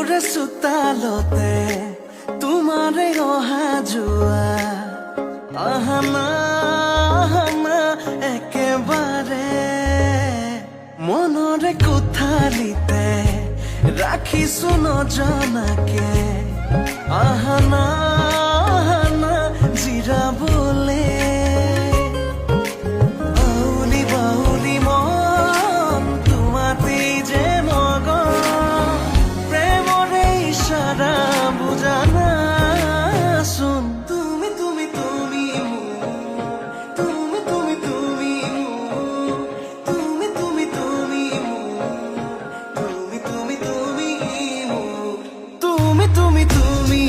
চকুৰে চোতালতে তোমাৰে অহা যোৱা আহানা একেবাৰে মনৰে কোঠালিতে ৰাখিছো নজনাকে আহানা জিৰাবলে বাউলি বাউলি মন তোমাতেই যে মগন প্ৰেমৰে ইশাৰা বুজানাচোন তুমি তুমি তুমি তুমি তুমি তুমি তুমি তুমি তুমি তুমি তুমি তুমি তুমি তুমি তুমি